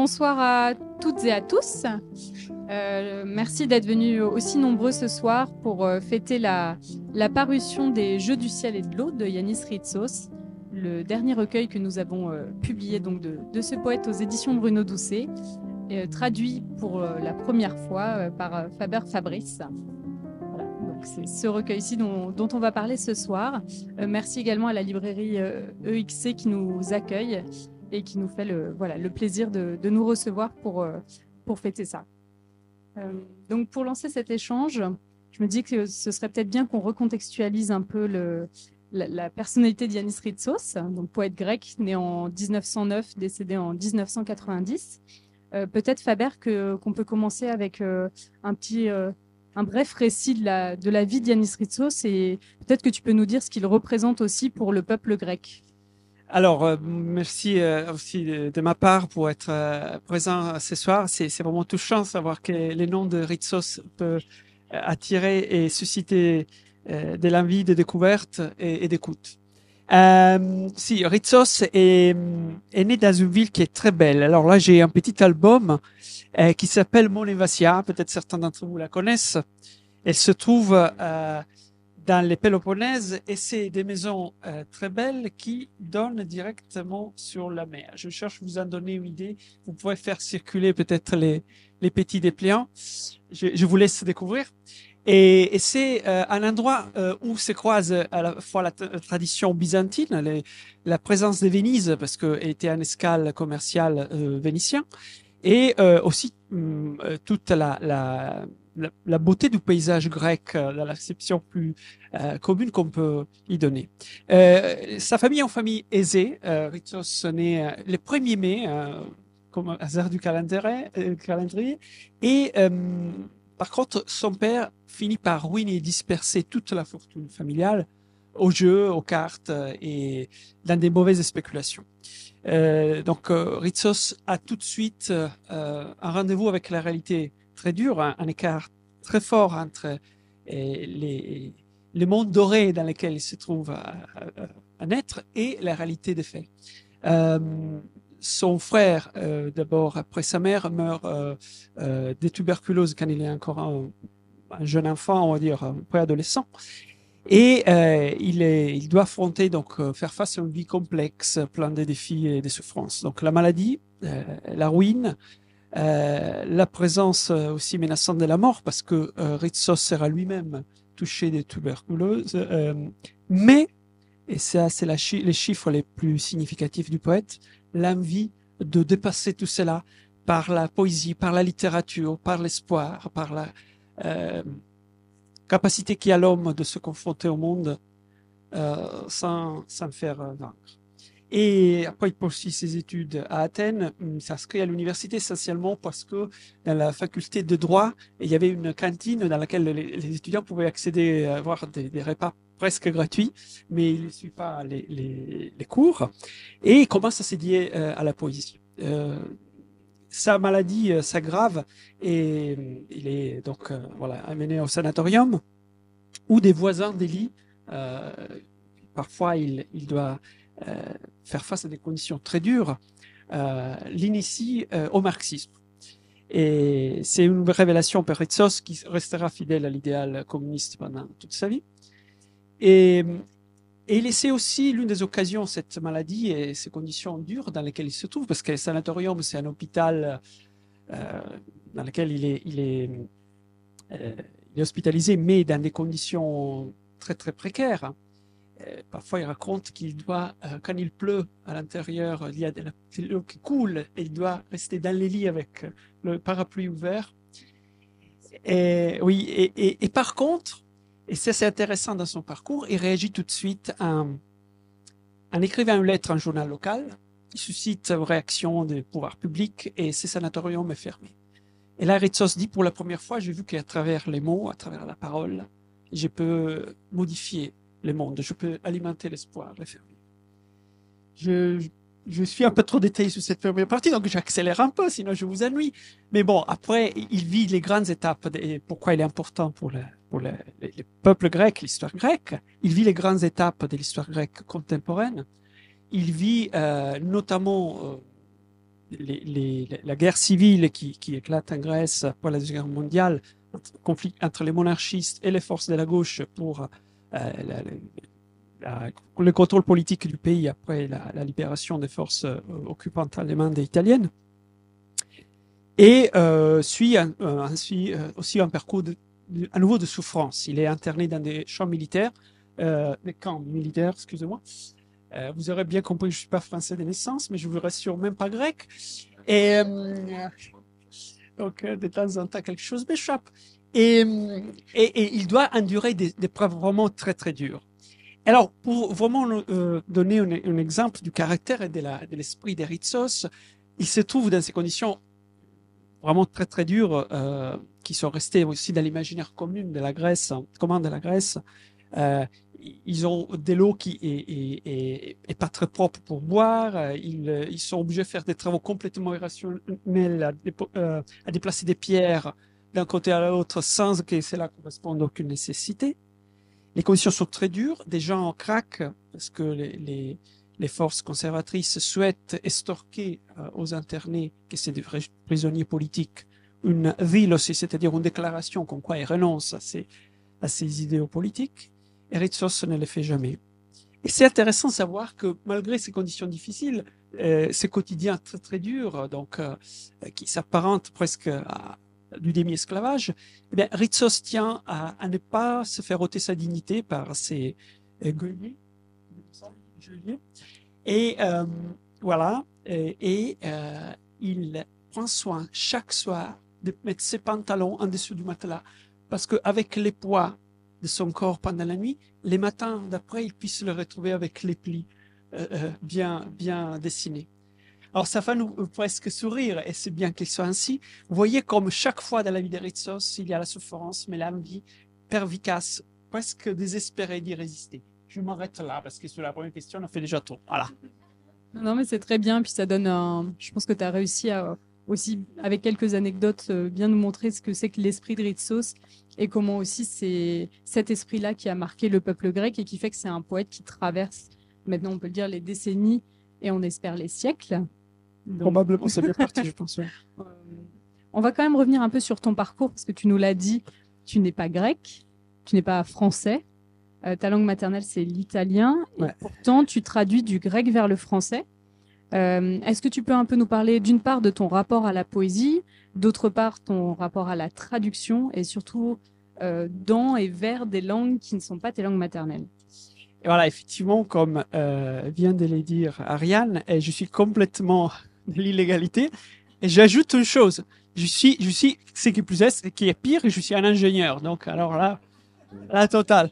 Bonsoir à toutes et à tous. Merci d'être venus aussi nombreux ce soir pour fêter la parution des Jeux du ciel et de l'eau de Yanis Ritsos, le dernier recueil que nous avons publié donc de ce poète aux éditions Bruno Doucet, traduit pour la première fois par Faber Fabrice. Voilà, donc c'est ce recueil-ci dont on va parler ce soir. Merci également à la librairie EXC qui nous accueille et qui nous fait le plaisir de nous recevoir pour fêter ça. Donc pour lancer cet échange, je me dis que ce serait peut-être bien qu'on recontextualise un peu la personnalité d'Yanis Ritsos, donc poète grec né en 1909, décédé en 1990. Peut-être Faber qu'on peut commencer avec un bref récit de la vie d'Yanis Ritsos, et peut-être que tu peux nous dire ce qu'il représente aussi pour le peuple grec. Alors, merci aussi de ma part pour être présent ce soir. C'est vraiment touchant de savoir que les noms de Ritsos peuvent attirer et susciter de l'envie de découverte et d'écoute. Si, Ritsos est né dans une ville qui est très belle. Alors là, j'ai un petit album qui s'appelle Monevasia. Peut-être certains d'entre vous la connaissent. Elle se trouve dans les Péloponnèse, et c'est des maisons très belles qui donnent directement sur la mer. Je cherche à vous en donner une idée. Vous pouvez faire circuler peut-être les petits dépliants. Je vous laisse découvrir. Et c'est un endroit où se croise à la fois la tradition byzantine, la présence de Venise, parce qu'elle était un escale commercial vénitien, et aussi toute la beauté du paysage grec, dans l'acception plus commune qu'on peut y donner. Sa famille est une famille aisée. Ritsos naît le 1er mai, comme hasard du calendrier. Et par contre, son père finit par ruiner et disperser toute la fortune familiale aux jeux, aux cartes et dans des mauvaises spéculations. Donc, Ritsos a tout de suite un rendez-vous avec la réalité très dur, un écart très fort entre les mondes dorés dans lesquels il se trouve à naître et la réalité des faits. Son frère, d'abord après sa mère, meurt de tuberculose quand il est encore un jeune enfant, on va dire, un préadolescent. Et il doit affronter, donc faire face à une vie complexe, plein de défis et de souffrances. Donc la maladie, la ruine, la présence aussi menaçante de la mort, parce que Ritsos sera lui-même touché de tuberculose. Mais, et ça c'est les chiffres les plus significatifs du poète, l'envie de dépasser tout cela par la poésie, par la littérature, par l'espoir, par la capacité qu'a l'homme de se confronter au monde sans faire vaincre. Et après, il poursuit ses études à Athènes. Il s'inscrit à l'université essentiellement parce que dans la faculté de droit, il y avait une cantine dans laquelle les étudiants pouvaient accéder à avoir des repas presque gratuits, mais il ne suit pas les cours. Et il commence à s'édier à la poésie. Sa maladie s'aggrave et il est donc amené au sanatorium où des voisins d'Élie, parfois il doit faire face à des conditions très dures, l'initie au marxisme. Et c'est une révélation pour Ritsos qui restera fidèle à l'idéal communiste pendant toute sa vie. Et il essaie aussi, l'une des occasions, cette maladie et ces conditions dures dans lesquelles il se trouve, parce que le sanatorium, c'est un hôpital dans lequel il est hospitalisé, mais dans des conditions très très précaires. Parfois, il raconte qu'il doit, quand il pleut à l'intérieur, il y a de l'eau qui coule et il doit rester dans les lits avec le parapluie ouvert. Et, oui, et par contre, et ça c'est intéressant dans son parcours, il réagit tout de suite en écrivant une lettre à un journal local qui suscite une réaction des pouvoirs publics et ce sanatorium est fermé. Et là, Ritsos dit, pour la première fois, j'ai vu qu'à travers les mots, à travers la parole, je peux modifier le monde, je peux alimenter l'espoir, le faire vivre. Je suis un peu trop détaillé sur cette première partie, donc j'accélère un peu, sinon je vous ennuie. Mais bon, après, il vit les grandes étapes, et pourquoi il est important pour le peuple grec, l'histoire grecque. Il vit les grandes étapes de l'histoire grecque contemporaine. Il vit notamment la guerre civile qui éclate en Grèce après la Deuxième Guerre mondiale, conflit entre les monarchistes et les forces de la gauche pour la, le contrôle politique du pays après la libération des forces occupantes allemandes et italiennes. Et suit aussi un parcours à nouveau de souffrance. Il est interné dans des champs militaires, des camps militaires, excusez-moi. Vous aurez bien compris que je ne suis pas français de naissance, mais je vous rassure, même pas grec. Et donc, de temps en temps, quelque chose m'échappe. Et il doit endurer des preuves vraiment très, très dures. Alors, pour vraiment donner un exemple du caractère et de l'esprit d'Eritsos, il se trouve dans ces conditions vraiment très, très dures qui sont restées aussi dans l'imaginaire commun de la Grèce. Ils ont de l'eau qui est pas très propre pour boire. Ils sont obligés de faire des travaux complètement irrationnels, à déplacer des pierres d'un côté à l'autre sans que cela corresponde à aucune nécessité. Les conditions sont très dures. Des gens craquent parce que les forces conservatrices souhaitent estorquer aux internés, que c'est des prisonniers politiques, une δήλωση, c'est-à-dire une déclaration comme quoi ils renoncent à ces idéaux politiques. Eritsos ne le fait jamais. Et c'est intéressant de savoir que malgré ces conditions difficiles, ces quotidiens très très durs, donc qui s'apparentent presque à du demi-esclavage, eh bien, Ritsos tient à ne pas se faire ôter sa dignité par ses geôliers. Et voilà, il prend soin chaque soir de mettre ses pantalons en dessous du matelas, parce qu'avec les poids de son corps pendant la nuit, les matins d'après, il puisse le retrouver avec les plis bien dessinés. Alors ça fait nous presque sourire, et c'est bien qu'il soit ainsi. Vous voyez comme chaque fois dans la vie d'Eritsos, il y a la souffrance, mais l'envie pervicace, presque désespérée d'y résister. Je m'arrête là, parce que sur la première question, on a fait déjà trop. Voilà. Non, mais c'est très bien. Puis ça donne un. Je pense que tu as réussi à aussi, avec quelques anecdotes, bien nous montrer ce que c'est que l'esprit de Ritsos et comment aussi c'est cet esprit-là qui a marqué le peuple grec et qui fait que c'est un poète qui traverse, maintenant on peut le dire, les décennies et on espère les siècles. Donc, Probablement, c'est bien parti, je pense. Ouais. on va quand même revenir un peu sur ton parcours parce que tu nous l'as dit, tu n'es pas grec, tu n'es pas français. Ta langue maternelle, c'est l'italien. Et Ouais. pourtant, tu traduis du grec vers le français. Est-ce que tu peux un peu nous parler d'une part de ton rapport à la poésie, d'autre part ton rapport à la traduction et surtout dans et vers des langues qui ne sont pas tes langues maternelles? Et voilà, effectivement, comme vient de le dire Ariane, je suis complètement de l'illégalité. Et j'ajoute une chose, je suis, ce qui plus est, ce qui est pire, je suis un ingénieur. Donc, alors là, la totale.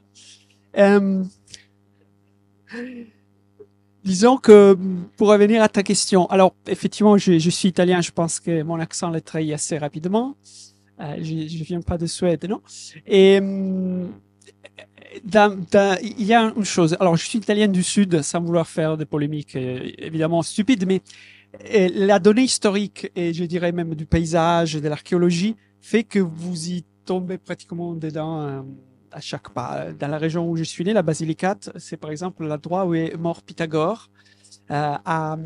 Disons que, pour revenir à ta question, alors effectivement, je suis italien, je pense que mon accent le trahit assez rapidement. Je viens pas de Suède, non? Et il y a une chose. Alors, je suis italien du Sud, sans vouloir faire de polémiques évidemment stupides, mais la donnée historique et je dirais même du paysage et de l'archéologie fait que vous y tombez pratiquement dedans à chaque pas. Dans la région où je suis né, la Basilicate, c'est par exemple l'endroit où est mort Pythagore. À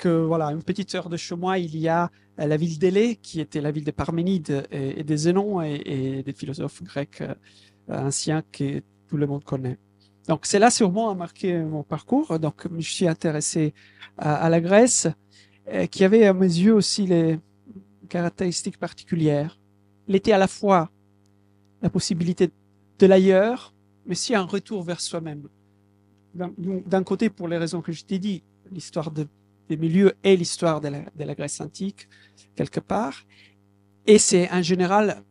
voilà, une petite heure de chez moi, il y a la ville d'Élée, qui était la ville des Parménides et des Zénons et des philosophes grecs anciens que tout le monde connaît. Donc, c'est là sûrement a marqué mon parcours. Donc, je suis intéressé à la Grèce, qui avait à mes yeux aussi les caractéristiques particulières. Il était à la fois la possibilité de l'ailleurs, mais aussi un retour vers soi-même. D'un côté, pour les raisons que je t'ai dit, l'histoire des milieux et l'histoire de la Grèce antique, quelque part. Et c'est en général,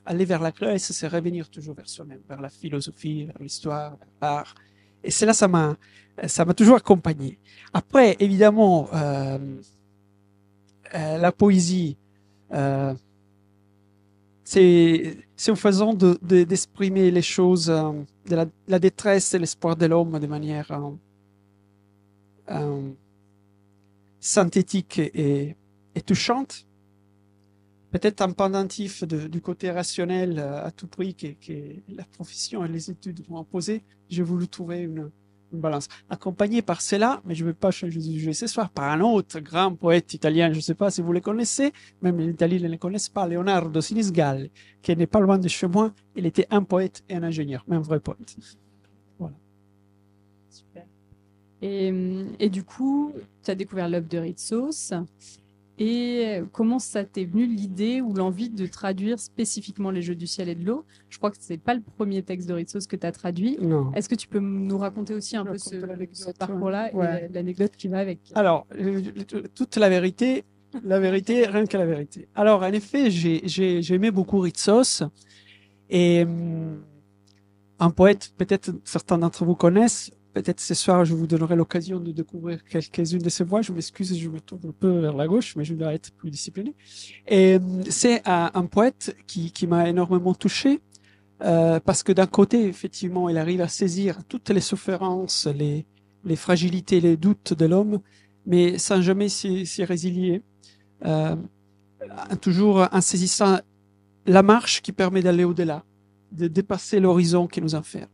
aller vers la Grèce, c'est revenir toujours vers soi-même, vers la philosophie, vers l'histoire, vers l'art. Et cela, ça m'a toujours accompagné. Après, évidemment, la poésie, c'est une façon d'exprimer les choses, de la détresse et l'espoir de l'homme de manière synthétique et touchante. Peut-être un pendentif du côté rationnel à tout prix que la profession et les études vont imposer. J'ai voulu trouver une balance. Accompagné par cela, mais je ne vais pas changer de sujet ce soir, par un autre grand poète italien, je ne sais pas si vous le connaissez, même les Italiens ne le connaissent pas, Leonardo Sinisgalli, qui n'est pas loin de chez moi. Il était un poète et un ingénieur, mais un vrai poète. Voilà. Super. Et du coup, tu as découvert l'œuvre de Ritsos. Et comment ça t'est venu l'idée ou l'envie de traduire spécifiquement les Jeux du ciel et de l'eau? Je crois que c'est pas le premier texte de Ritsos que tu as traduit. Non. Est-ce que tu peux nous raconter aussi un peu ce parcours-là ouais. et l'anecdote qui va avec? Alors, toute la vérité, rien que la vérité. Alors, en effet, j'ai aimé beaucoup Ritsos et un poète, peut-être certains d'entre vous connaissent. Peut-être ce soir, je vous donnerai l'occasion de découvrir quelques-unes de ses voix. Je m'excuse, je me tourne un peu vers la gauche, mais je dois être plus discipliné. Et c'est un poète qui m'a énormément touché, parce que d'un côté, effectivement, il arrive à saisir toutes les souffrances, les fragilités, les doutes de l'homme, mais sans jamais s'y résilier. Toujours en saisissant la marche qui permet d'aller au-delà, de dépasser l'horizon qui nous enferme.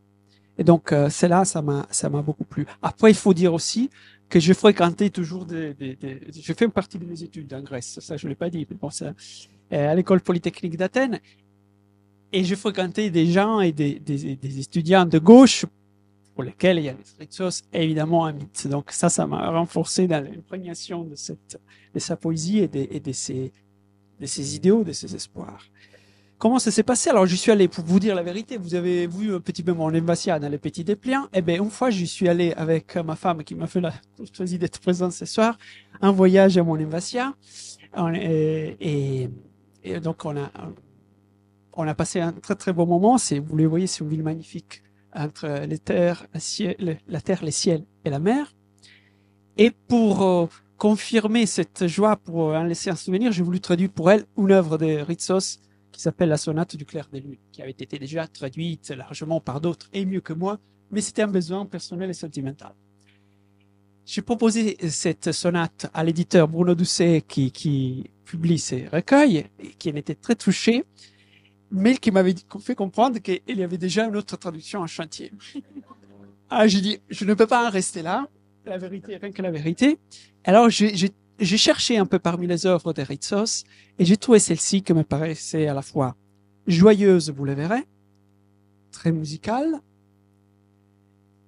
Et donc, c'est là, ça m'a beaucoup plu. Après, il faut dire aussi que j'ai fréquenté toujours j'ai fait une partie de mes études en Grèce. Ça, je l'ai pas dit. Mais bon, ça, à l'école polytechnique d'Athènes. Et j'ai fréquenté des gens et des étudiants de gauche pour lesquels il y a Ritsos, évidemment un mythe. Donc ça m'a renforcé dans l'imprégnation de sa poésie et de ses idéaux, de ses espoirs. Comment ça s'est passé? Alors, j'y suis allé, pour vous dire la vérité, vous avez vu un petit peu mon Embassy dans les petits dépliants. Eh bien, une fois, j'y suis allé avec ma femme qui m'a fait la courtoisie d'être présente ce soir, un voyage à mon Embassy. Et donc, on a passé un très, très beau moment. Vous le voyez, c'est une ville magnifique entre la terre, les ciels et la mer. Et pour confirmer cette joie, pour en laisser un souvenir, j'ai voulu traduire pour elle une œuvre de Ritsos, qui s'appelle La sonate du clair des lunes, qui avait été déjà traduite largement par d'autres et mieux que moi, mais c'était un besoin personnel et sentimental. J'ai proposé cette sonate à l'éditeur Bruno Doucet qui publie ces recueils et qui en était très touché, mais qui m'avait fait comprendre qu'il y avait déjà une autre traduction en chantier. Ah, j'ai dit, je ne peux pas en rester là, la vérité, rien que la vérité. Alors, j'ai cherché un peu parmi les œuvres de Ritsos et j'ai trouvé celle-ci qui me paraissait à la fois joyeuse, vous le verrez, très musicale,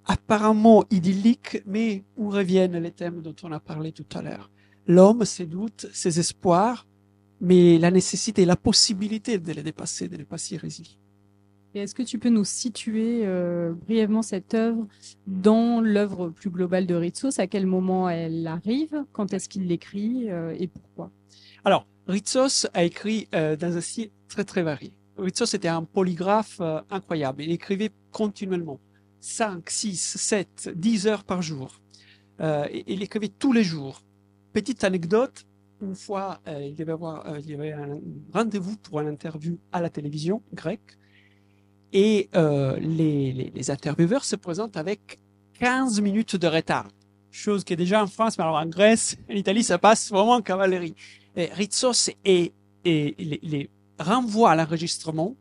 apparemment idyllique, mais où reviennent les thèmes dont on a parlé tout à l'heure. L'homme, ses doutes, ses espoirs, mais la nécessité et la possibilité de les dépasser, de ne pas s'y résilier. Et est-ce que tu peux nous situer brièvement cette œuvre dans l'œuvre plus globale de Ritsos? À quel moment elle arrive? Quand est-ce qu'il l'écrit et pourquoi? Alors, Ritsos a écrit dans un style très très varié. Ritsos était un polygraphe incroyable. Il écrivait continuellement, 5, 6, 7, 10 heures par jour. Il écrivait tous les jours. Petite anecdote, une fois, il y avait un rendez-vous pour une interview à la télévision grecque. Et les intervieweurs se présentent avec 15 minutes de retard. Chose qui est déjà en France, mais alors en Grèce, en Italie, ça passe vraiment en cavalerie. Et Ritsos les renvoie à l'enregistrement,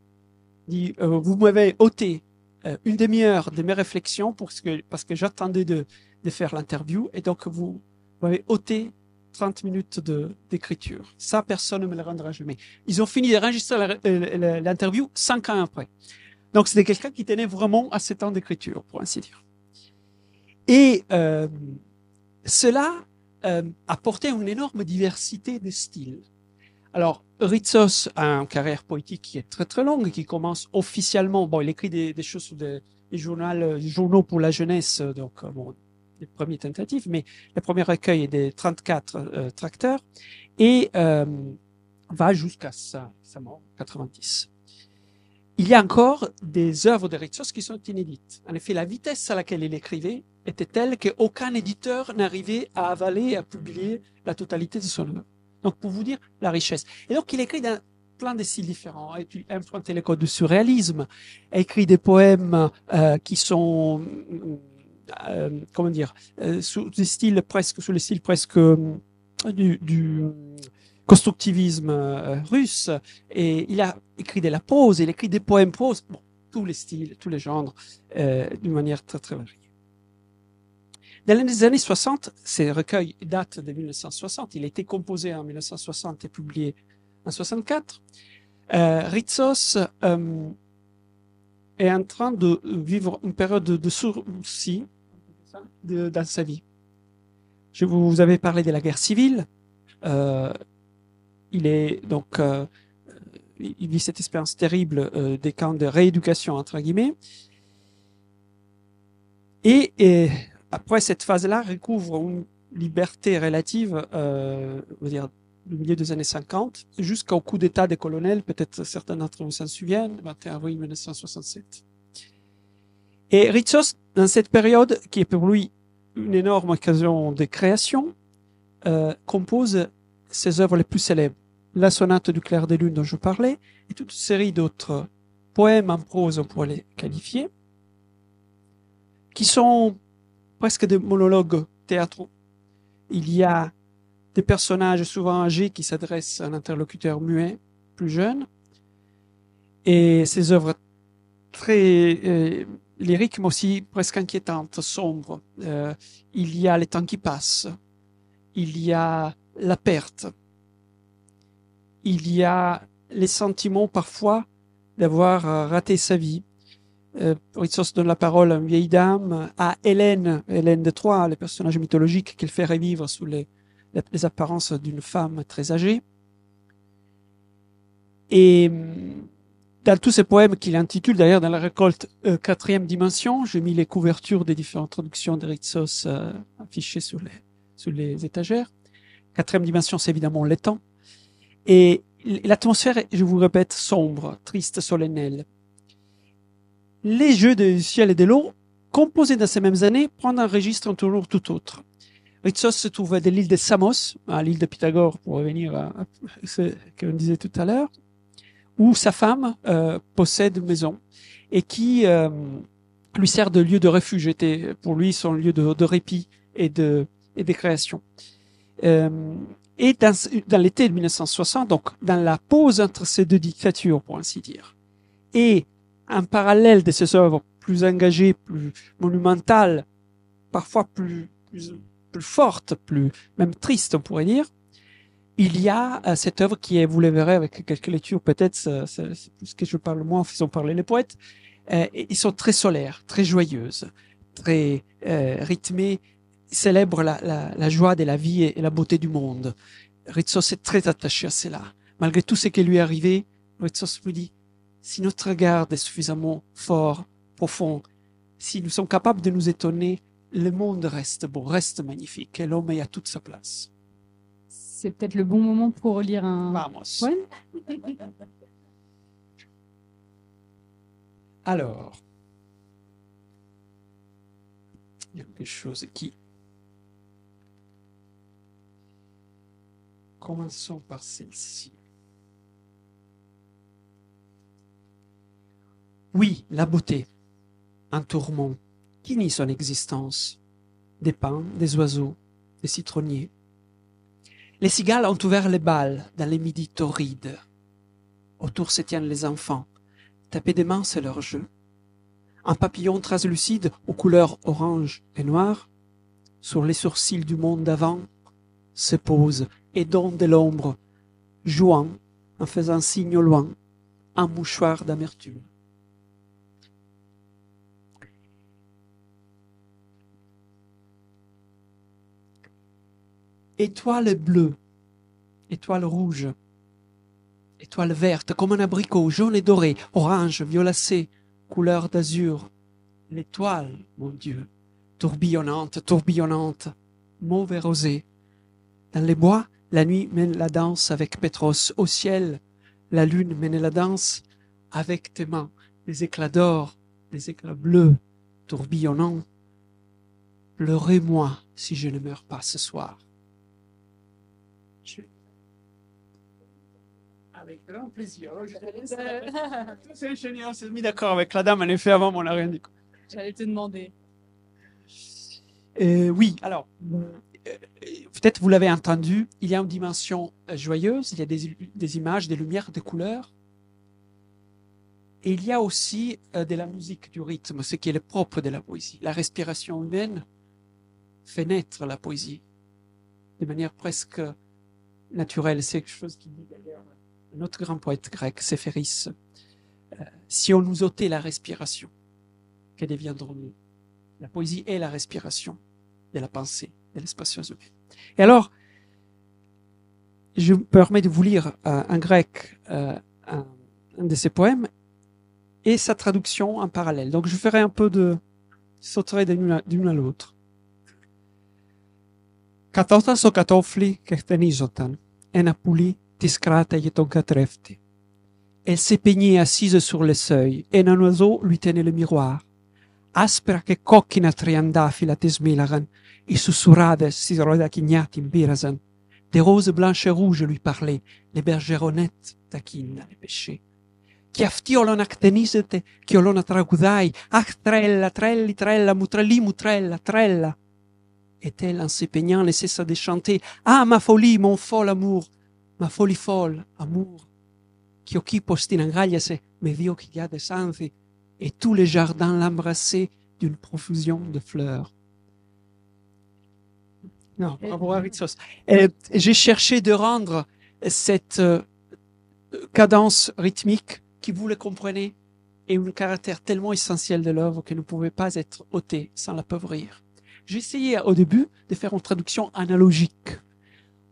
dit vous m'avez ôté une demi-heure de mes réflexions parce que j'attendais de faire l'interview, et donc vous m'avez ôté 30 minutes d'écriture. Ça, personne ne me le rendra jamais. Ils ont fini d'enregistrer l'interview 5 ans après. Donc, c'était quelqu'un qui tenait vraiment à 7 ans d'écriture, pour ainsi dire. Et cela apportait une énorme diversité de styles. Alors, Ritsos a une carrière poétique qui est très très longue, qui commence officiellement, bon, il écrit des choses sur des journaux pour la jeunesse, donc bon, les premières tentatives, mais le premier recueil est des 34 tracteurs, et va jusqu'à sa mort, 90. Il y a encore des œuvres de Ritsos qui sont inédites. En effet, la vitesse à laquelle il écrivait était telle qu'aucun éditeur n'arrivait à avaler et à publier la totalité de son œuvre. Donc, pour vous dire la richesse. Et donc, il écrit dans plein de styles différents. Il a emprunté les codes du surréalisme, a écrit des poèmes qui sont, comment dire, sous le style presque du constructivisme russe, et il a écrit de la prose, il écrit des poèmes prose, bon, tous les styles, tous les genres, d'une manière très très variée. Dans les années 60, ces recueils datent de 1960. Il a été composé en 1960 et publié en 64. Ritsos est en train de vivre une période de sourcils dans sa vie. Je vous avais parlé de la guerre civile. Il vit cette expérience terrible des camps de rééducation, entre guillemets. Et après cette phase-là, recouvre une liberté relative, dire, du milieu des années 50 jusqu'au coup d'État des colonels, peut-être certains d'entre vous s'en souviennent, 21 avril 1967. Et Ritsos, dans cette période, qui est pour lui une énorme occasion de création, compose ses œuvres les plus célèbres. La sonate du clair des lunes dont je parlais, et toute une série d'autres poèmes en prose, on pourrait les qualifier, qui sont presque des monologues théâtraux. Il y a des personnages souvent âgés qui s'adressent à un interlocuteur muet, plus jeune, et ces œuvres très lyriques, mais aussi presque inquiétantes, sombres. Il y a les temps qui passent, il y a la perte, il y a les sentiments parfois d'avoir raté sa vie. Ritsos donne la parole à une vieille dame, à Hélène de Troie, le personnage mythologique qu'il fait revivre sous les apparences d'une femme très âgée. Et dans tous ces poèmes qu'il intitule, d'ailleurs dans la récolte Quatrième Dimension, j'ai mis les couvertures des différentes traductions de Ritsos affichées sous les étagères. Quatrième Dimension, c'est évidemment les temps. Et l'atmosphère est, je vous répète, sombre, triste, solennelle. Les jeux du ciel et de l'eau, composés dans ces mêmes années, prennent un registre toujours tout autre. Ritsos se trouve de l'île de Samos, à l'île de Pythagore, pour revenir à ce qu'on disait tout à l'heure, où sa femme possède une maison et qui lui sert de lieu de refuge, était pour lui son lieu de répit et de création. Et dans l'été de 1960, donc dans la pause entre ces deux dictatures, pour ainsi dire, et en parallèle de ces œuvres plus engagées, plus monumentales, parfois plus fortes, plus même tristes, on pourrait dire, il y a cette œuvre qui est, vous le verrez avec quelques lectures, peut-être, c'est plus que je parle moins en faisant parler les poètes, ils sont très solaires, très joyeuses, très rythmées, célèbrent la joie de la vie et la beauté du monde. Ritsos est très attaché à cela. Malgré tout ce qui lui est arrivé, Ritsos lui dit, si notre regard est suffisamment fort, profond, si nous sommes capables de nous étonner, le monde reste beau, reste magnifique, et l'homme est à toute sa place. C'est peut-être le bon moment pour lire un Vamos. poème. Alors, il y a quelque chose qui... Commençons par celle-ci. Oui, la beauté, un tourment qui nie son existence, des pins, des oiseaux, des citronniers. Les cigales ont ouvert les balles dans les midis torrides. Autour se tiennent les enfants. Taper des mains, c'est leur jeu. Un papillon translucide aux couleurs orange et noire, sur les sourcils du monde d'avant, se pose et donne de l'ombre, jouant, en faisant signe au loin, un mouchoir d'amertume. Étoile bleue, étoile rouge, étoile verte, comme un abricot, jaune et doré, orange, violacé, couleur d'azur. L'étoile, mon Dieu, tourbillonnante, tourbillonnante, mauvais rosé. Dans les bois, la nuit mène la danse avec Pétros. Au ciel, la lune mène la danse avec tes mains, des éclats d'or, des éclats bleus, tourbillonnants. Pleurez-moi si je ne meurs pas ce soir. Avec grand plaisir. Tous ces ingénieurs s'est mis d'accord avec la dame, en effet, avant, on n'a rien dit. J'allais te demander. Oui, alors, peut-être vous l'avez entendu, il y a une dimension joyeuse, il y a des images, des lumières, des couleurs. Et il y a aussi de la musique, du rythme, ce qui est le propre de la poésie. La respiration humaine fait naître la poésie de manière presque naturelle. C'est quelque chose qui dit d'ailleurs un autre grand poète grec, Séphéris. Si on nous ôtait la respiration, que deviendrons-nous? La poésie est la respiration de la pensée, de l'espace humain. Et alors, je me permets de vous lire en grec un de ses poèmes et sa traduction en parallèle. Donc je ferai un peu de sauterai d'une à l'autre. Κατόταν στο κατόφλι και χτενίζονταν, ένα πουλί της κράταγε τον καθρέφτη. Elle se peignait assise sur le seuil, et un oiseau lui tenait le miroir. Aspera che coccina triandafila te smilaran, et susurrades si rodachignati imbirasan. Des roses blanches et rouges lui parlaient, les bergeronnettes taquines les pêchaient. Chiaftiolon actenisete, chiolona tragudai, ach trella, trelli, trella, mutrelli, mutrella, trella. Et-elle, en se peignant, ne cessa de chanter, ah, ma folie, mon fol amour, ma folie folle, amour. Che occhi postinangagliase, me vio qu'il y a des anthi, et tous les jardins l'embrassaient d'une profusion de fleurs. Non, bravo à Ritsos. J'ai cherché de rendre cette cadence rythmique, qui vous le comprenez, est un caractère tellement essentiel de l'œuvre que ne pouvait pas être ôté sans l'appauvrir. J'ai essayé au début de faire une traduction analogique.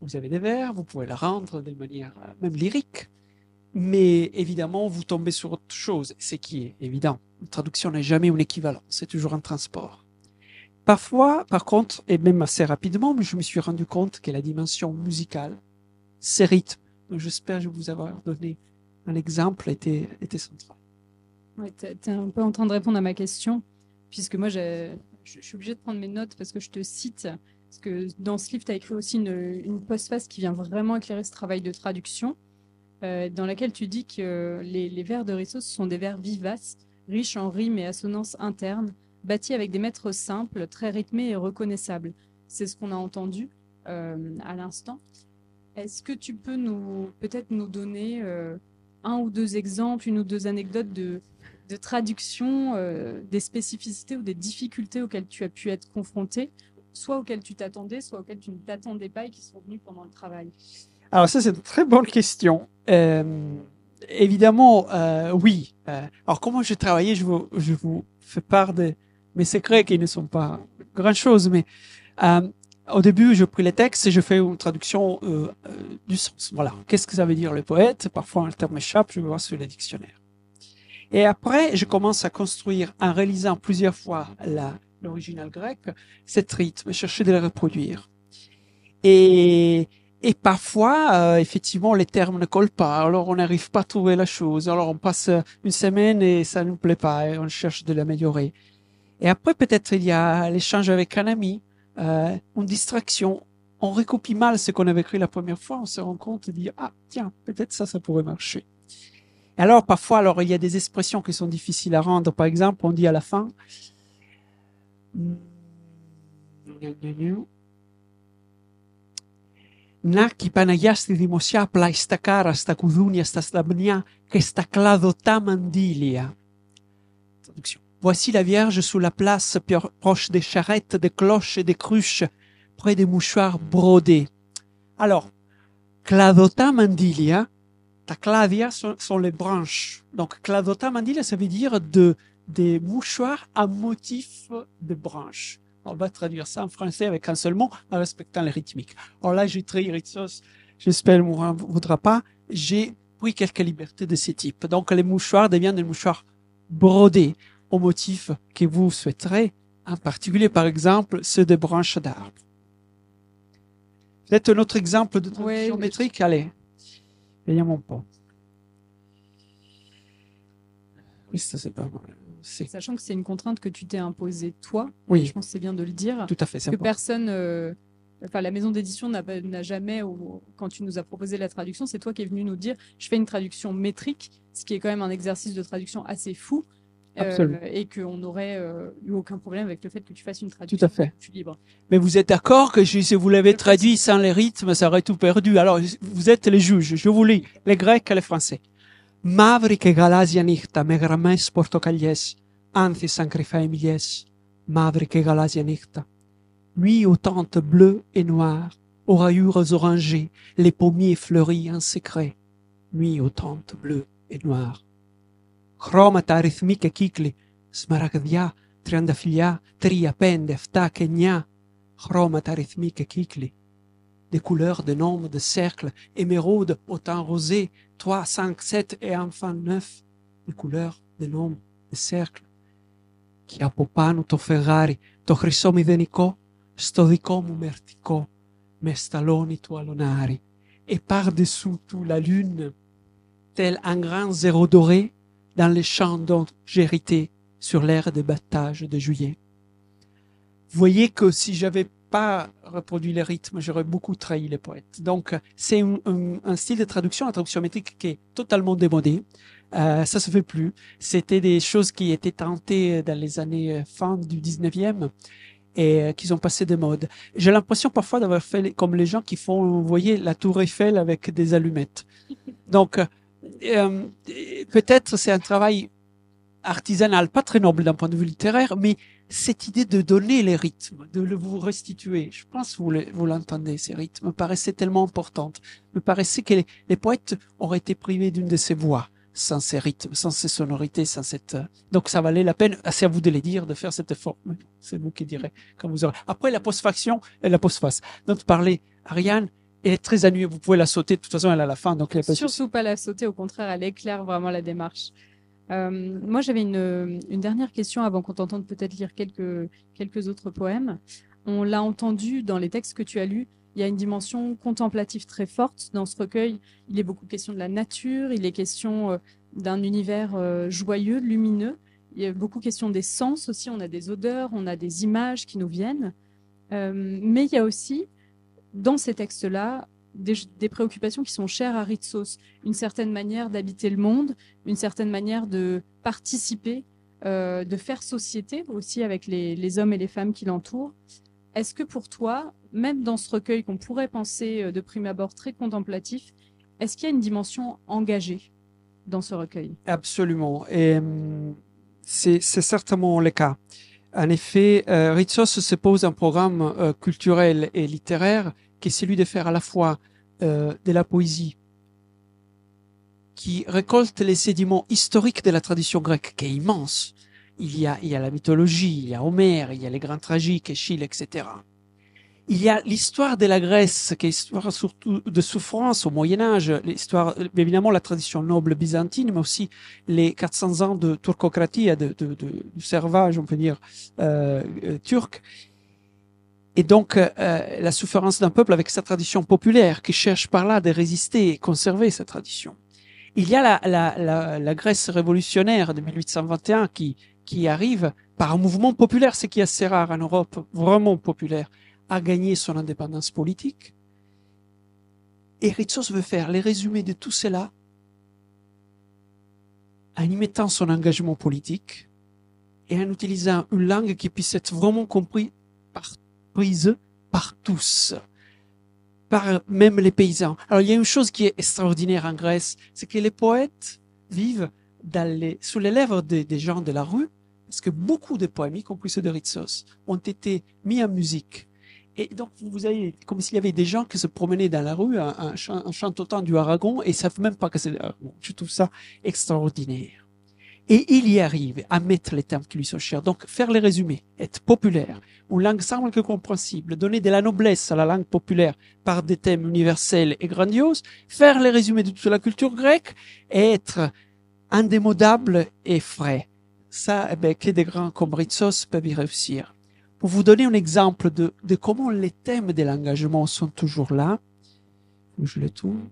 Vous avez des vers, vous pouvez la rendre de manière même lyrique, mais évidemment, vous tombez sur autre chose, ce qui est évident. Une traduction n'est jamais un équivalent, c'est toujours un transport. Parfois, par contre, et même assez rapidement, je me suis rendu compte que la dimension musicale, ces rythmes, donc j'espère que je vous avoir donné un exemple, était central. Ouais, tu es un peu en train de répondre à ma question, puisque moi, je suis obligée de prendre mes notes parce que je te cite, parce que dans ce livre, tu as écrit aussi une postface qui vient vraiment éclairer ce travail de traduction, dans laquelle tu dis que les vers de Ritsos sont des vers vivaces, riches en rimes et assonances internes, bâtis avec des mètres simples, très rythmés et reconnaissables. C'est ce qu'on a entendu à l'instant. Est-ce que tu peux peut-être nous donner un ou deux exemples, une ou deux anecdotes de traduction, des spécificités ou des difficultés auxquelles tu as pu être confronté, soit auxquelles tu t'attendais, soit auxquelles tu ne t'attendais pas et qui sont venues pendant le travail? Alors ça, c'est une très bonne question. Évidemment, oui. Alors comment j'ai travaillé, je vous fais part de mes secrets qui ne sont pas grand-chose, mais au début, je pris les textes et je fais une traduction du sens. Voilà. Qu'est-ce que ça veut dire le poète? Parfois, un terme échappe, je vais voir sur les dictionnaires. Et après, je commence à construire, en réalisant plusieurs fois l'original grec, cet rythme, chercher de le reproduire. Et parfois, effectivement, les termes ne collent pas, alors on n'arrive pas à trouver la chose, alors on passe une semaine et ça ne nous plaît pas, et on cherche de l'améliorer. Et après, peut-être, il y a l'échange avec un ami, une distraction, on recopie mal ce qu'on avait écrit la première fois, on se rend compte et dit, ah, tiens, peut-être ça pourrait marcher. Et alors, parfois, il y a des expressions qui sont difficiles à rendre. Par exemple, on dit à la fin, να κι Παναγιά στη δημοσιά πλάι στα κάρα, στα κουδούνια, στα σταμπνιά και στα κλαδωτά μαντήλια. Traduction. Voici la Vierge sous la place, proche des charrettes, des cloches et des cruches, près des mouchoirs brodés. Alors, cladota mandilia, ta cladia sont les branches. Donc, cladota mandilia, ça veut dire des mouchoirs à motif de branches. On va traduire ça en français avec un seul mot, en respectant les rythmiques. Alors là, j'ai trahi Ritsos, j'espère qu'il ne voudra pas. J'ai pris quelques libertés de ce type. Donc, les mouchoirs deviennent des mouchoirs brodés au motif que vous souhaiterez, en particulier, par exemple, ceux des branches d'arbres. Peut-être un autre exemple de traduction métrique? Allez, voyons pas. Oui, ça c'est pas mal. Sachant que c'est une contrainte que tu t'es imposée toi, oui. Je pense que c'est bien de le dire. Tout à fait, c'est que important. Personne, la maison d'édition n'a jamais, quand tu nous as proposé la traduction, c'est toi qui es venu nous dire, je fais une traduction métrique, ce qui est quand même un exercice de traduction assez fou. Et qu'on n'aurait eu aucun problème avec le fait que tu fasses une traduction. Tout à fait. Libre. Mais vous êtes d'accord que si vous l'avez traduit sans les rythmes, ça aurait tout perdu. Alors, vous êtes les juges. Je vous lis les Grecs et les Français. Mavri que galasia nichta, megrames portocaglies, anthis sancri families, mavri que galasia nichta. Nuit aux tentes bleues et noires, aux rayures orangées, les pommiers fleuris en secret. Nuit aux tentes bleues et noires. Chromata rythmique kikli, smaragdia, triandafilia, tria pende, fta kenya. Chromata rythmique kikli. Des couleurs, de nombres, de cercles, émeraudes, au temps rosé, 3, 5, 7 et enfin 9. Des couleurs, de nombres, de cercles. Qui apopano to Ferrari, to chrysomi denico, sto dicomu mertico, mestaloni to alonari. Et par-dessous tout la lune, tel un grand zéro doré, dans les champs dont j'ai hérité sur l'ère de battage de juillet. Vous voyez que si j'avais pas reproduit les rythmes, j'aurais beaucoup trahi les poètes. Donc, c'est un style de traduction, la traduction métrique qui est totalement démodé. Ça se fait plus. C'était des choses qui étaient tentées dans les années fin du 19e et qui sont passées de mode. J'ai l'impression parfois d'avoir fait comme les gens qui font, vous voyez, la tour Eiffel avec des allumettes. Donc, peut-être c'est un travail artisanal, pas très noble d'un point de vue littéraire, mais cette idée de donner les rythmes, de le vous restituer, je pense que vous l'entendez, ces rythmes, me paraissait tellement importante. Me paraissait que les poètes auraient été privés d'une de ces voix, sans ces rythmes, sans ces sonorités, sans cette... Donc ça valait la peine, c'est à vous de les dire, de faire cet effort. C'est vous qui direz quand vous aurez... Après la postfaction et la postface. Donc parler, Ariane, elle est très ennuyée, vous pouvez la sauter, de toute façon elle est à la fin. Donc surtout pas la sauter, au contraire, elle éclaire vraiment la démarche. Moi, j'avais une dernière question avant qu'on t'entende peut-être lire quelques autres poèmes. On l'a entendu dans les textes que tu as lus, il y a une dimension contemplative très forte dans ce recueil. Il est beaucoup question de la nature, il est question d'un univers joyeux, lumineux. Il y a beaucoup question des sens aussi, on a des odeurs, on a des images qui nous viennent. Mais il y a aussi, dans ces textes-là, des préoccupations qui sont chères à Ritsos, une certaine manière d'habiter le monde, une certaine manière de participer, de faire société aussi avec les hommes et les femmes qui l'entourent. Est-ce que pour toi, même dans ce recueil qu'on pourrait penser de prime abord très contemplatif, est-ce qu'il y a une dimension engagée dans ce recueil? Absolument, et c'est certainement le cas. En effet, Ritsos se pose un programme culturel et littéraire qui est celui de faire à la fois de la poésie qui récolte les sédiments historiques de la tradition grecque, qui est immense. Il y a la mythologie, il y a Homère, il y a les grands tragiques, Échille, etc. Il y a l'histoire de la Grèce, qui est histoire surtout de souffrance au Moyen-Âge, l'histoire, évidemment, la tradition noble byzantine, mais aussi les 400 ans de turcocratie, du servage, on peut dire, turc. Et donc, la souffrance d'un peuple avec sa tradition populaire qui cherche par là de résister et conserver sa tradition. Il y a la Grèce révolutionnaire de 1821 qui arrive par un mouvement populaire, ce qui est assez rare en Europe, vraiment populaire, à gagner son indépendance politique. Et Ritsos veut faire les résumés de tout cela en y mettant son engagement politique et en utilisant une langue qui puisse être vraiment comprise par tous, par même les paysans. Alors il y a une chose qui est extraordinaire en Grèce, c'est que les poètes vivent sous les lèvres des gens de la rue, parce que beaucoup de poèmes, y compris ceux de Ritsos, ont été mis en musique. Et donc vous avez comme s'il y avait des gens qui se promenaient dans la rue en chantant du Aragon et ils ne savent même pas que c'est l'Aragon. Je trouve ça extraordinaire. Et il y arrive à mettre les termes qui lui sont chers. Donc, faire les résumés, être populaire, une langue simple que compréhensible, donner de la noblesse à la langue populaire par des thèmes universels et grandioses, faire les résumés de toute la culture grecque et être indémodable et frais. Ça, eh bien, que des grands comme Ritsos peuvent y réussir. Pour vous donner un exemple de comment les thèmes de l'engagement sont toujours là, je le tourne.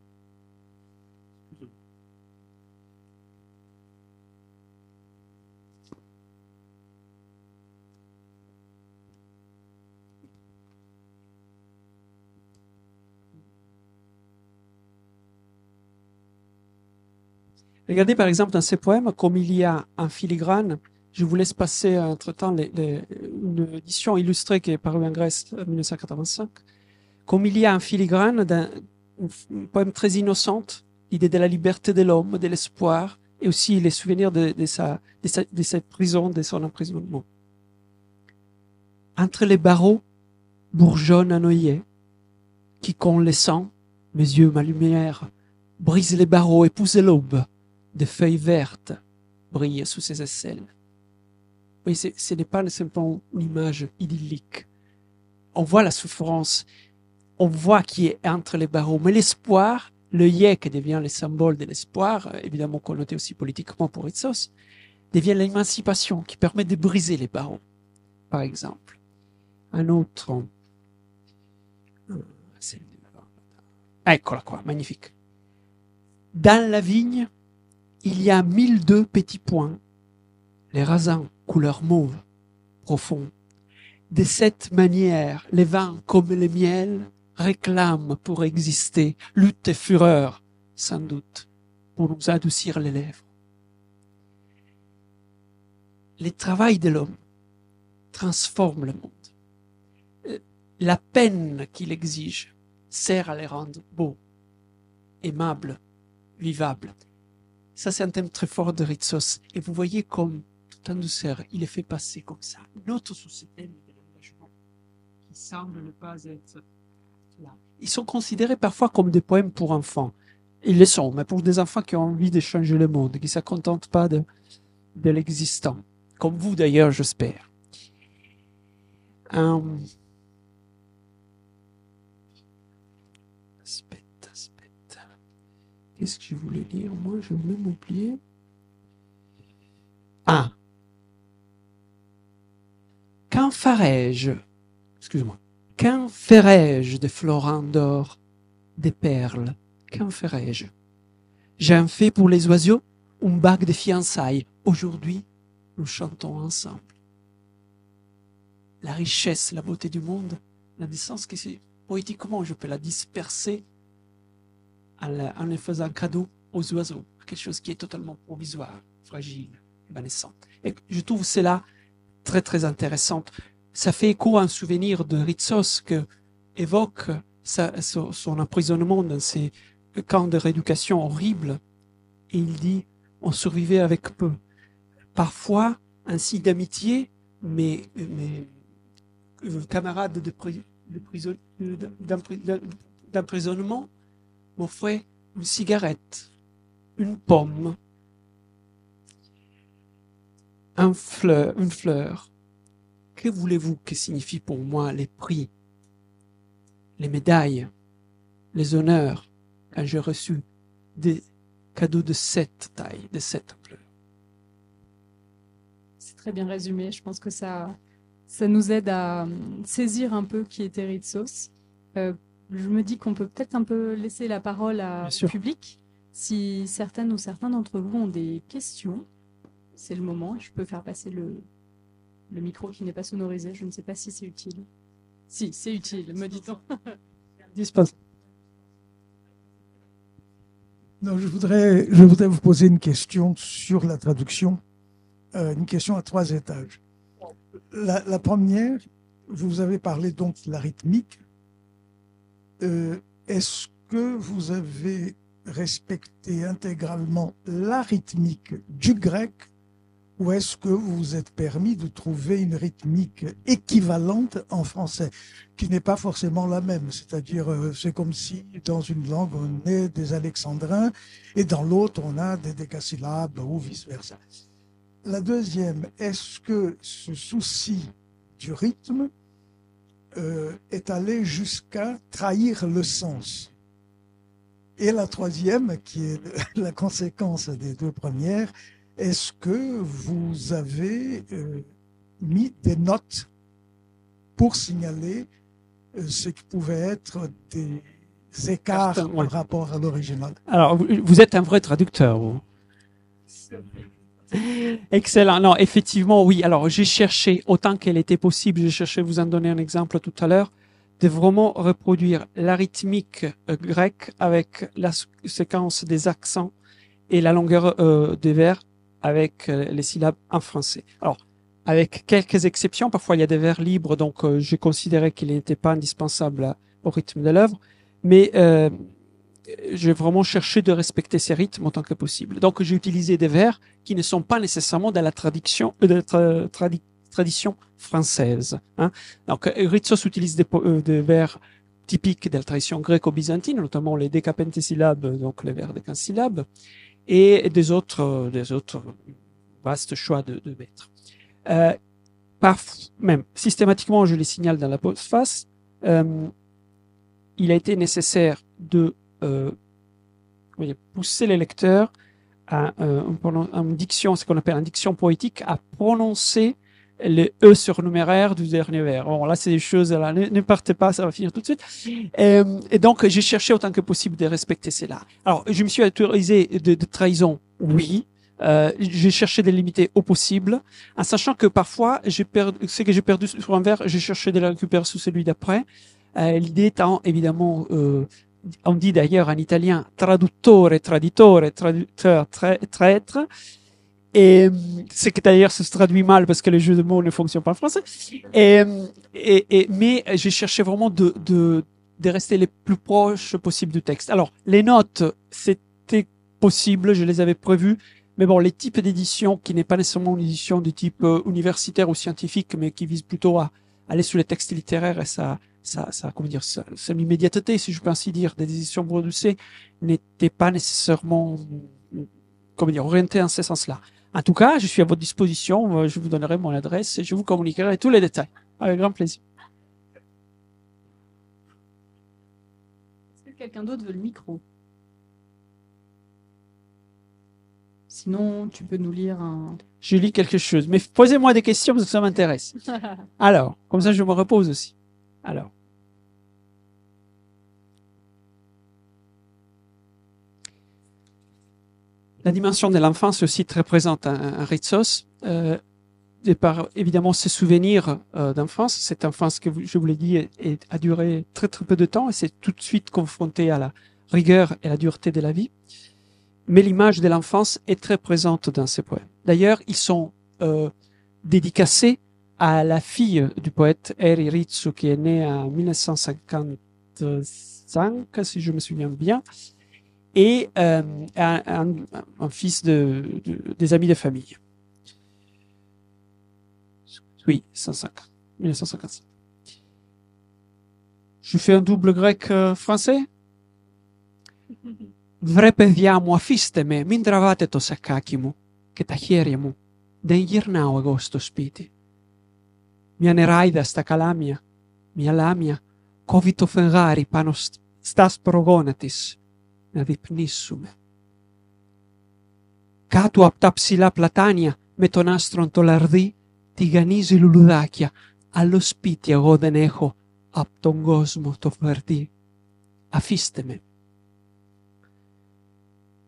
Regardez par exemple dans ces poèmes, comme il y a un filigrane, je vous laisse passer entre-temps une édition illustrée qui est parue en Grèce en 1985, comme il y a un filigrane d'un poème très innocent, l'idée de la liberté de l'homme, de l'espoir, et aussi les souvenirs de sa prison, de son emprisonnement. Entre les barreaux, bourgeonne un œillet, quiconque les sent, mes yeux, ma lumière, brise les barreaux, épouse l'aube, des feuilles vertes brillent sous ses aisselles. Oui, ce n'est pas simplement une image idyllique. On voit la souffrance, on voit qui est entre les barreaux, mais l'espoir, l'œillet qui devient le symbole de l'espoir, évidemment connoté aussi politiquement pour Ritsos, devient l'émancipation qui permet de briser les barreaux, par exemple. Un autre. Eccola quoi, magnifique. Dans la vigne, il y a 1002 petits points, les raisins couleur mauve, profond. De cette manière, les vins comme le miel réclament pour exister lutte et fureur, sans doute, pour nous adoucir les lèvres. Le travail de l'homme transforme le monde. La peine qu'il exige sert à les rendre beaux, aimables, vivables. Ça, c'est un thème très fort de Ritsos. Et vous voyez comme, tout en douceur, il est fait passer comme ça. Une autre sous ce thème de l'engagement qui semble ne pas être là. Ils sont considérés parfois comme des poèmes pour enfants. Ils le sont, mais pour des enfants qui ont envie de changer le monde, qui ne se contentent pas de l'existant. Comme vous d'ailleurs, j'espère. Aspetta. Qu'est-ce que je voulais dire? Moi, je voulais m'oublier. Ah. Qu'en ferais-je? Excuse-moi. Qu'en ferais-je de florins d'or, des perles? Qu'en ferais-je? J'en fais pour les oiseaux une bague de fiançailles. Aujourd'hui, nous chantons ensemble. La richesse, la beauté du monde, la naissance, que c'est poétiquement, je peux la disperser en les faisant cadeau aux oiseaux. Quelque chose qui est totalement provisoire, fragile, évanescent. Et je trouve cela très, très intéressant. Ça fait écho à un souvenir de Ritsos que évoque son emprisonnement dans ces camps de rééducation horribles. Et il dit, on survivait avec peu. Parfois, un signe d'amitié, mais camarades d'emprisonnement m'offrait une cigarette, une pomme, une fleur. Que voulez-vous que signifient pour moi les prix, les médailles, les honneurs quand j'ai reçu des cadeaux de cette taille, de cette ampleur? C'est très bien résumé. Je pense que ça nous aide à saisir un peu qui était Ritsos. Je me dis qu'on peut peut-être un peu laisser la parole au public. Si certaines ou certains d'entre vous ont des questions, c'est le moment. Je peux faire passer le micro qui n'est pas sonorisé. Je ne sais pas si c'est utile. Si, c'est utile, me dit-on. Dispense. Non, je voudrais vous poser une question sur la traduction, une question à 3 étages. La première, vous avez parlé donc de la rythmique. Est-ce que vous avez respecté intégralement la rythmique du grec ou est-ce que vous vous êtes permis de trouver une rythmique équivalente en français, qui n'est pas forcément la même? C'est-à-dire, c'est comme si dans une langue on a des alexandrins et dans l'autre on a des décasyllabes ou vice-versa. La deuxième, est-ce que ce souci du rythme est allé jusqu'à trahir le sens? Et la troisième, qui est la conséquence des 2 premières, est-ce que vous avez mis des notes pour signaler ce qui pouvait être des écarts par rapport à l'original? Alors, vous êtes un vrai traducteur, vous. Excellent. Non, effectivement, oui. Alors, j'ai cherché, autant qu'elle était possible, j'ai cherché, vous en donner un exemple tout à l'heure, de vraiment reproduire la rythmique grecque avec la séquence des accents et la longueur des vers avec les syllabes en français. Alors, avec quelques exceptions, parfois il y a des vers libres, donc j'ai considéré qu'il n'était pas indispensable au rythme de l'œuvre, mais j'ai vraiment cherché de respecter ces rythmes autant que possible. Donc j'ai utilisé des vers qui ne sont pas nécessairement dans la tradition française. Hein. Donc, Ritsos utilise des vers typiques de la tradition gréco-byzantine, notamment les décapentasyllabes, donc les vers de 15 syllabes, et des autres vastes choix de maîtres. Même systématiquement, je les signale dans la postface, il a été nécessaire de pousser les lecteurs à une diction, ce qu'on appelle une diction poétique, à prononcer le E surnuméraire du dernier vers. Bon, là, c'est des choses, là, ne partez pas, ça va finir tout de suite. Et donc, j'ai cherché autant que possible de respecter cela. Alors, je me suis autorisé de trahison, oui. J'ai cherché de limiter au possible, en sachant que parfois, ce que j'ai perdu sur un vers, j'ai cherché de le récupérer sur celui d'après. L'idée étant, évidemment, on dit d'ailleurs en italien traduttore, traditore, traducteur, traître. Et c'est que d'ailleurs ça se traduit mal parce que le jeu de mots ne fonctionne pas en français. Mais j'ai cherché vraiment de rester les plus proches possible du texte. Alors, les notes, c'était possible, je les avais prévues. Mais bon, les types d'édition qui n'est pas nécessairement une édition de type universitaire ou scientifique, mais qui vise plutôt à aller sur les textes littéraires et ça, comment dire, ça, l'immédiateté, si je peux ainsi dire, des éditions Brodusset n'était pas nécessairement, comment dire, orientée en ce sens-là. En tout cas, je suis à votre disposition, je vous donnerai mon adresse et je vous communiquerai tous les détails. Avec grand plaisir. Est-ce que quelqu'un d'autre veut le micro? Sinon, tu peux nous lire un... Je lis quelque chose, mais posez-moi des questions parce que ça m'intéresse. Alors, comme ça je me repose aussi. Alors. La dimension de l'enfance est aussi très présente en Ritsos. Et par évidemment ses souvenirs d'enfance. Cette enfance que je vous l'ai dit a duré très très peu de temps et c'est tout de suite confronté à la rigueur et la dureté de la vie. Mais l'image de l'enfance est très présente dans ces poèmes. D'ailleurs, ils sont dédicacés à la fille du poète Eri Ritsu qui est née en 1955, si je me souviens bien, et un fils des amis de famille. Oui, 1955. Je fais un double grec-français. Βρε παιδιά μου, αφήστε με, μην τραβάτε το σακάκι μου και τα χέρια μου. Δεν γυρνάω εγώ στο σπίτι. Μια νεράιδα στα καλάμια, μια λάμια, κόβει το φεγγάρι πάνω στα σπρογόνα της, να διπνήσουμε. Κάτω απ' τα ψηλά πλατάνια, με τον άστρον το λαρδί, τηγανίζει λουλουδάκια, άλλο σπίτι εγώ δεν έχω, απ' τον κόσμο το φαρδί. Αφήστε με.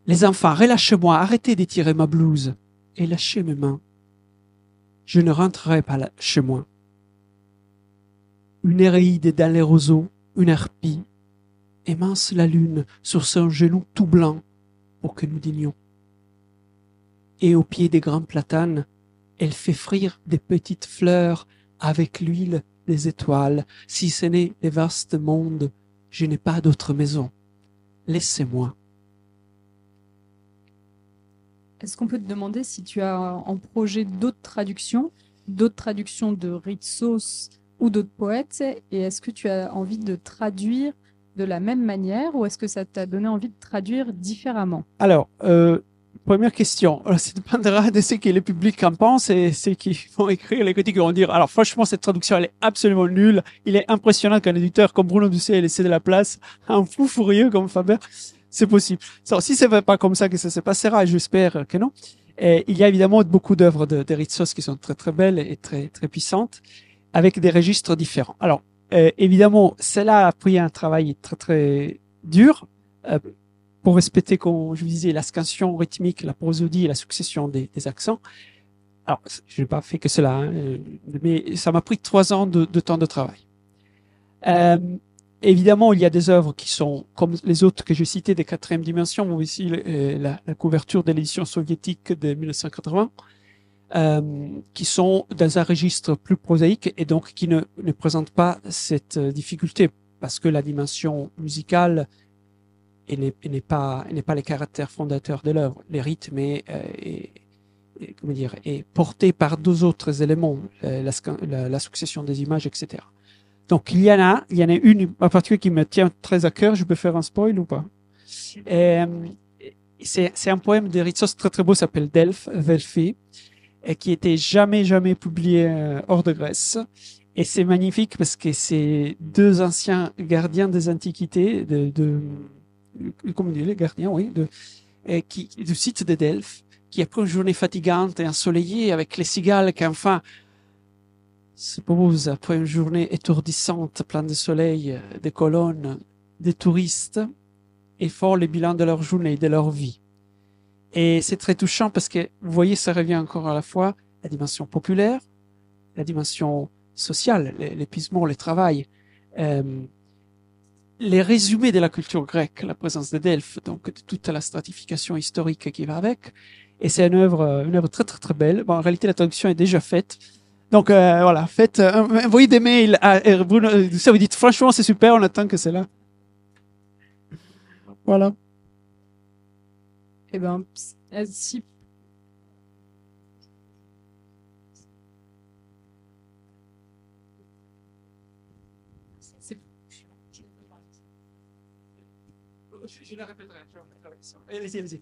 Les enfants, relâchez-moi, arrêtez d'étirer ma blouse et lâchez mes mains. Je ne rentrerai pas chez moi. Une Néréide dans les roseaux, une harpie, émince la lune sur son genou tout blanc pour que nous dînions. Et au pied des grands platanes, elle fait frire des petites fleurs avec l'huile des étoiles. Si ce n'est les vastes mondes, je n'ai pas d'autre maison. Laissez-moi. Est-ce qu'on peut te demander si tu as en projet d'autres traductions de Ritsos ou d'autres poètes, et est-ce que tu as envie de traduire de la même manière ou est-ce que ça t'a donné envie de traduire différemment? Alors, première question, ça dépendra de ce que le public en pense et ceux qui vont écrire les critiques vont dire, alors franchement cette traduction elle est absolument nulle, il est impressionnant qu'un éditeur comme Bruno Doucet ait laissé de la place à un fou furieux comme Faber. C'est possible. Alors, si c'est pas comme ça que ça se passera, et j'espère que non. Et il y a évidemment beaucoup d'œuvres de Ritsos qui sont très très belles et très très puissantes, avec des registres différents. Alors, évidemment, cela a pris un travail très très dur pour respecter, comme je vous disais, la scansion rythmique, la prosodie et la succession des accents. Alors, je n'ai pas fait que cela, hein, mais ça m'a pris 3 ans de temps de travail. Évidemment, il y a des œuvres qui sont, comme les autres que j'ai citées, des 4e dimension, ou ici la couverture de l'édition soviétique de 1980, qui sont dans un registre plus prosaïque et donc qui ne présentent pas cette difficulté, parce que la dimension musicale n'est pas les caractères fondateurs de l'œuvre, les rythmes et comment dire, est porté par deux autres éléments, la succession des images, etc. Donc il y en a une en particulier qui me tient très à cœur. Je peux faire un spoil ou pas? C'est un poème de Ritsos très très beau, s'appelle Delphi, et qui était jamais publié hors de Grèce. Et c'est magnifique parce que c'est deux anciens gardiens des antiquités, comment dire, les gardiens, oui, du site de Delphes, qui après une journée fatigante et ensoleillée avec les cigales qui enfin se posent après une journée étourdissante, pleine de soleil, des colonnes, des touristes, et font le bilan de leur journée, de leur vie. Et c'est très touchant parce que, vous voyez, ça revient encore à la fois la dimension populaire, la dimension sociale, l'épuisement, le travail, les résumés de la culture grecque, la présence de Delphes, donc de toute la stratification historique qui va avec. Et c'est une œuvre très très très belle. Bon, en réalité, la traduction est déjà faite. Donc voilà, envoyez des mails à Bruno. Ça vous dites franchement c'est super, on attend que c'est là. Voilà. Eh ben, si. Je la répéterai. Allez-y.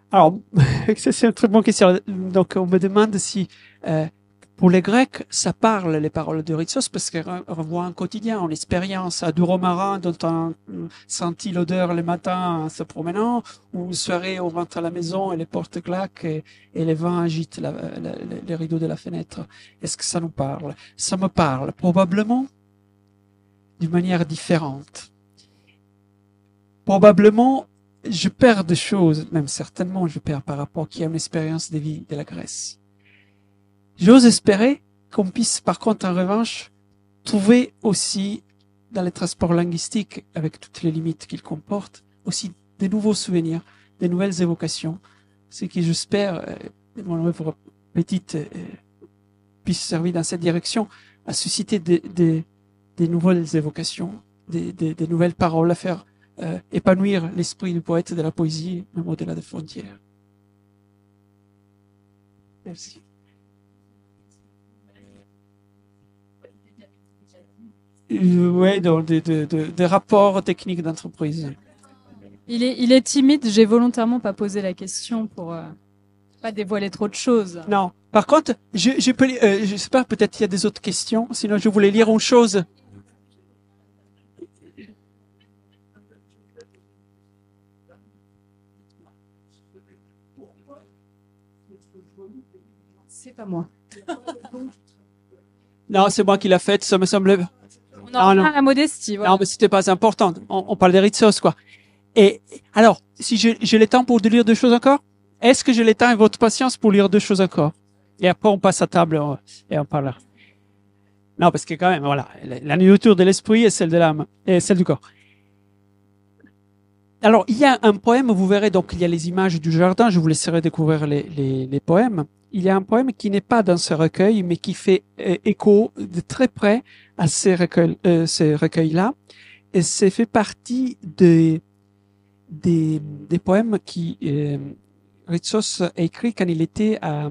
Alors, c'est une très bonne question. Donc, on me demande si, pour les Grecs, ça parle les paroles de Ritsos parce qu'elles renvoient un quotidien, une expérience à du romarin dont on sentit l'odeur le matin en se promenant, ou une soirée où on rentre à la maison et les portes claquent et les vents agitent les rideaux de la fenêtre. Est-ce que ça nous parle? Ça me parle, probablement, d'une manière différente. Probablement, je perds des choses, même certainement je perds par rapport à une expérience de vie de la Grèce. J'ose espérer qu'on puisse par contre en revanche trouver aussi dans les transports linguistiques, avec toutes les limites qu'ils comportent, aussi des nouveaux souvenirs, des nouvelles évocations, ce qui j'espère, mon œuvre petite puisse servir dans cette direction à susciter des nouvelles évocations, des nouvelles paroles, à faire épanouir l'esprit du poète de la poésie, même au-delà des frontières. Merci. Oui, donc des rapports techniques d'entreprise. Il est timide, j'ai volontairement pas posé la question pour pas dévoiler trop de choses. Non. Par contre, je peux, je sais pas, peut-être il y a des autres questions, sinon je voulais lire une chose. C'est pas moi. Non, c'est moi qui l'a faite, ça me semblait. On en revient à la modestie. Voilà. Non, mais c'était pas important. On parle des Ritsos, quoi. Et alors, si j'ai le temps pour lire deux choses encore, est-ce que j'ai le temps et votre patience pour lire deux choses encore? Et après, on passe à table et on parle. Non, parce que quand même, voilà, la nourriture de l'esprit est celle de l'âme et celle du corps. Alors, il y a un poème, vous verrez, donc il y a les images du jardin, je vous laisserai découvrir les poèmes. Il y a un poème qui n'est pas dans ce recueil, mais qui fait écho de très près à ces recueils-là. Et c'est fait partie des poèmes qui Ritsos a écrit quand il était à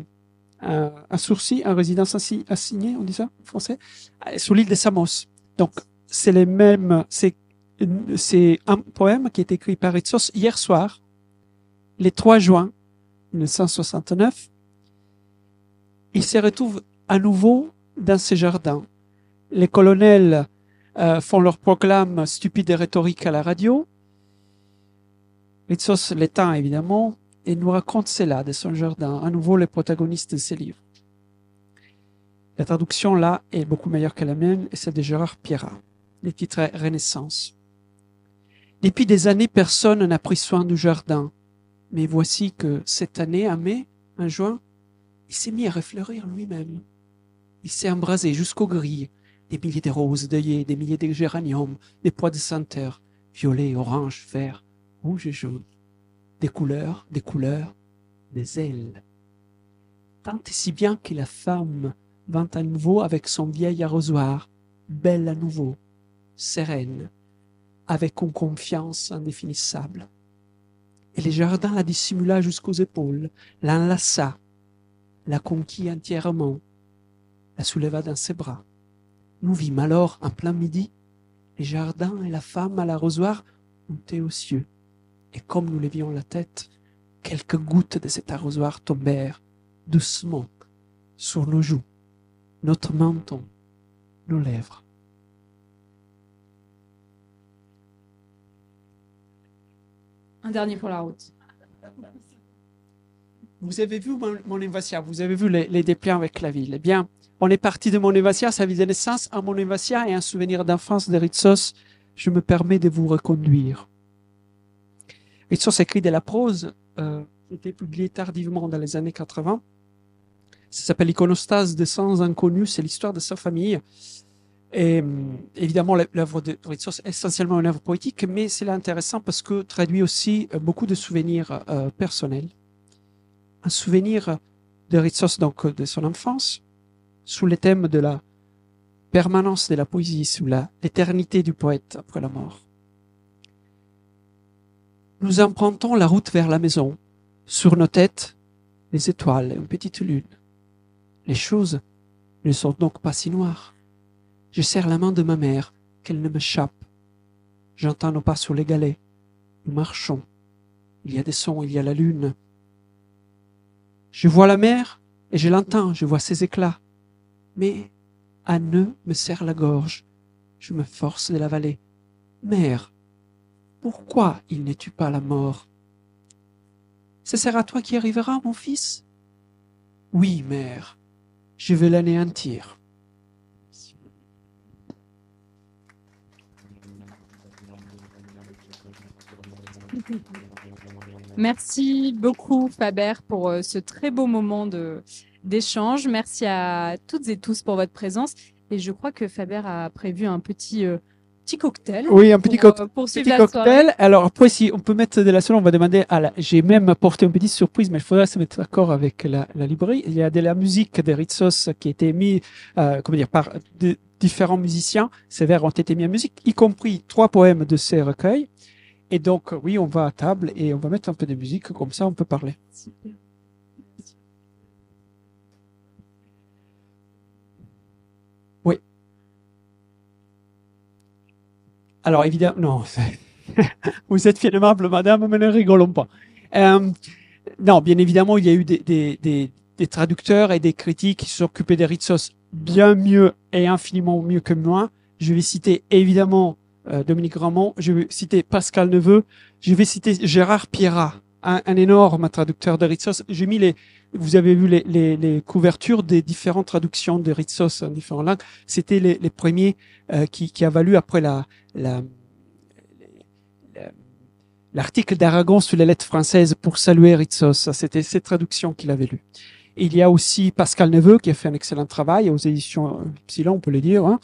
Sourcy, en résidence assignée, on dit ça en français, sur l'île de Samos. Donc, c'est les mêmes, c'est un poème qui est écrit par Ritsos hier soir, le 3 juin 1969. Il se retrouve à nouveau dans ces jardins. Les colonels font leur proclame stupide et rhétorique à la radio. Ritsos l'éteint évidemment et nous raconte cela de son jardin, à nouveau les protagonistes de ses livres. La traduction là est beaucoup meilleure que la mienne et celle de Gérard Pierrat. Le titre est Renaissance. Depuis des années, personne n'a pris soin du jardin. Mais voici que cette année, en mai, en juin, il s'est mis à refleurir lui-même. Il s'est embrasé jusqu'aux grilles, des milliers de roses, d'œillets, des milliers de géraniums, des pois de senteur, violet, orange, vert, rouge et jaune. Des couleurs, des ailes. Tant et si bien que la femme vint à nouveau avec son vieil arrosoir, belle à nouveau, sereine, avec une confiance indéfinissable. Et le jardin la dissimula jusqu'aux épaules, l'enlaça, la conquit entièrement, la souleva dans ses bras. Nous vîmes alors, en plein midi, les jardins et la femme à l'arrosoir monter aux cieux. Et comme nous levions la tête, quelques gouttes de cet arrosoir tombèrent doucement sur nos joues, notre menton, nos lèvres. Un dernier pour la route. Vous avez vu mon Évasia, vous avez vu les dépliants avec la ville. Eh bien, on est parti de mon Évasia, sa vie de naissance, à mon Évasia et un souvenir d'enfance de Ritsos. Je me permets de vous reconduire. Ritsos écrit de la prose, était publié tardivement dans les années 80. Ça s'appelle Iconostase des Sans Inconnus, c'est l'histoire de sa famille. Et évidemment, l'œuvre de Ritsos est essentiellement une œuvre poétique, mais c'est intéressant parce que traduit aussi beaucoup de souvenirs personnels. Un souvenir de Ritsos, donc de son enfance, sous le thème de la permanence de la poésie, sous l'éternité du poète après la mort. Nous empruntons la route vers la maison. Sur nos têtes, les étoiles et une petite lune. Les choses ne sont donc pas si noires. Je serre la main de ma mère, qu'elle ne m'échappe. J'entends nos pas sur les galets. Nous marchons. Il y a des sons, il y a la lune. Je vois la mer et je l'entends, je vois ses éclats. Mais un nœud me serre la gorge. Je me force de l'avaler. Mère, pourquoi il ne tue pas la mort? Ce sera toi qui arriveras, mon fils? Oui, mère, je vais l'anéantir. Merci beaucoup Faber pour ce très beau moment d'échange. Merci à toutes et tous pour votre présence. Et je crois que Faber a prévu un petit cocktail. Oui, un petit cocktail. Petit cocktail. Alors après, si on peut mettre de la soda, on va demander j'ai même apporté une petite surprise, mais il faudra se mettre d'accord avec la librairie. Il y a de la musique de Ritsos qui a été mise, par différents musiciens. Ces vers ont été mis en musique, y compris 3 poèmes de ces recueils. Et donc, oui, on va à table et on va mettre un peu de musique, comme ça on peut parler. Super. Oui. Alors, évidemment, non, vous êtes bien aimable, madame, mais ne rigolons pas. Non, bien évidemment, il y a eu des traducteurs et des critiques qui se sont occupés des Ritsos bien mieux et infiniment mieux que moi. Je vais citer évidemment Dominique Ramon, je vais citer Pascal Neveu, je vais citer Gérard Pierrat, un énorme traducteur de Ritsos. J'ai mis vous avez vu les couvertures des différentes traductions de Ritsos en différentes langues. C'était les premiers qui a valu après l'article d'Aragon sur les lettres françaises pour saluer Ritsos. C'était cette traduction qu'il avait lue. Il y a aussi Pascal Neveu qui a fait un excellent travail aux éditions Epsilon, on peut le dire, hein.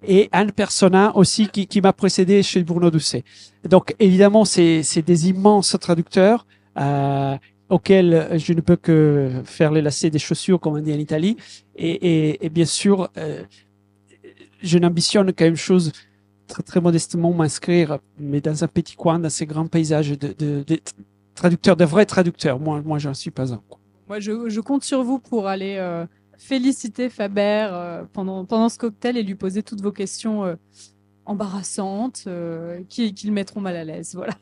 Et Anne Persona aussi qui m'a précédé chez Bruno Doucet. Donc évidemment, c'est des immenses traducteurs auxquels je ne peux que faire les lacets des chaussures, comme on dit en Italie. Et bien sûr, je n'ambitionne qu'à une chose, très, très modestement m'inscrire, mais dans un petit coin, dans ces grands paysages de traducteurs, de vrais traducteurs. Moi, j'en suis pas un. Moi, je compte sur vous pour aller féliciter Faber pendant ce cocktail et lui poser toutes vos questions embarrassantes qui le mettront mal à l'aise. Voilà.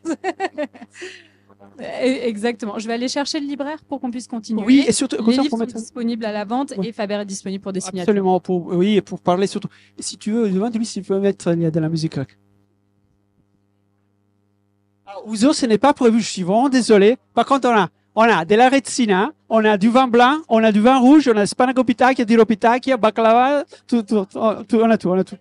Exactement. Je vais aller chercher le libraire pour qu'on puisse continuer. Oui, et surtout, les livres sont disponibles à la vente et Faber est disponible pour des signatures. Absolument. Et pour parler surtout. Si tu veux, demande-lui s'il peut mettre il y a de la musique. Alors, Ouzo, ce n'est pas prévu. Je suis vraiment désolé. Par contre, on a de la retsina, on a du vin blanc, on a du vin rouge, on a spanakopitaki, diropitaki, baklava, on a tout.